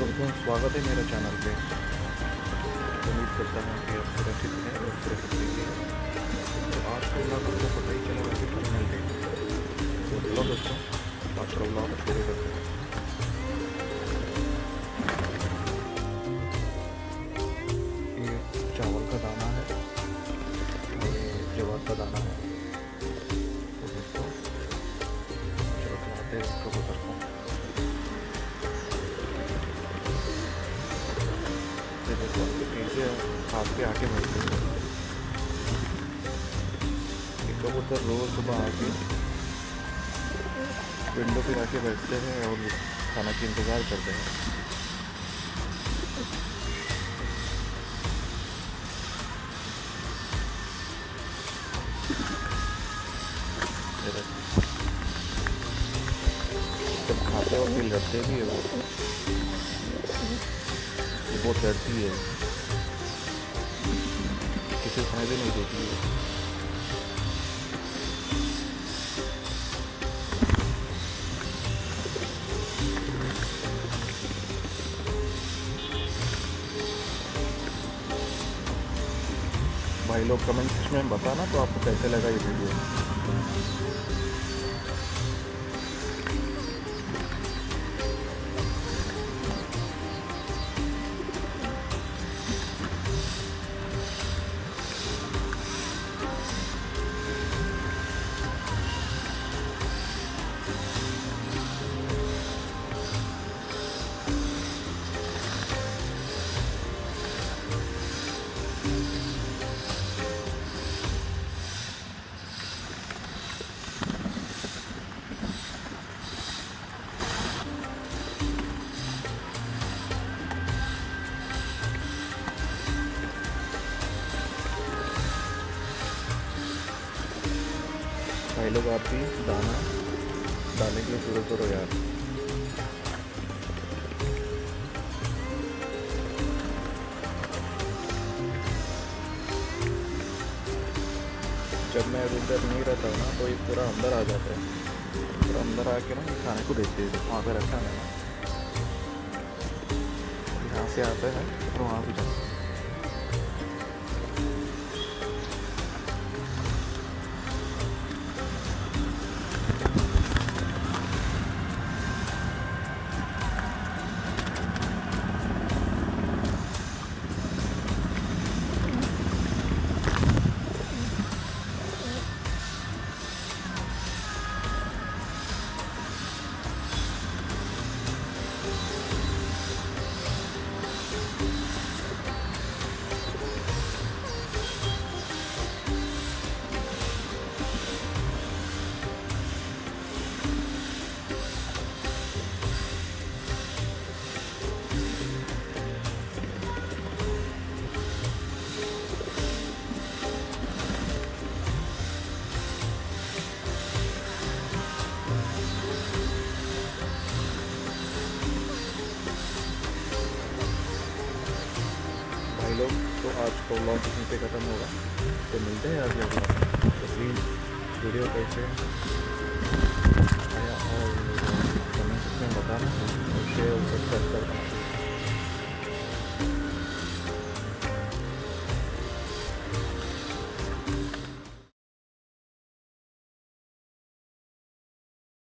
दोस्तों, स्वागत है मेरे चैनल पे। उम्मीद करता हूँ कि आप सुरक्षित हैं और सुरक्षित रहिए। तो आज का व्लॉग आपको पता ही चला होगा कि थंबनेल देख। तो चलो दोस्तों, आज का व्लॉग शुरू करते हैं। ये चावल का दाना है और ये ज्वार का दाना है। तो दोस्तों, चलो खिलाते हैं इसको बकर को। ये देखो, कैसे हाथ पे आके बैठते हैं। ये कबूतर रोज़ सुबह आके विंडो पे आके बैठते हैं और खाना की इंतज़ार करते हैं। ये देखो, जब खाते वक्त भी लड़ते भी है वो। ये बहुत डरती है, किसी खाने भी नहीं देती है। भाई लोग कमेंट्स में बताना तो आपको कैसे लगा ये वीडियो। भाई लोग आप भी दाना डालने के लिए शुरू करो यार। जब मैं उधर नहीं रहता हूँ ना तो ये पूरा अंदर आ जाता है। पूरा अंदर आके ना खाने को देते हैं, वहाँ पे रखा है ना, यहाँ से आता है और वहाँ भी जाता है। भाई लोग, तो आज का व्लॉग यहीं पे ख़त्म होगा। तो मिलते हैं अगले व्लॉग में। तो प्लीज़ वीडियो कैसे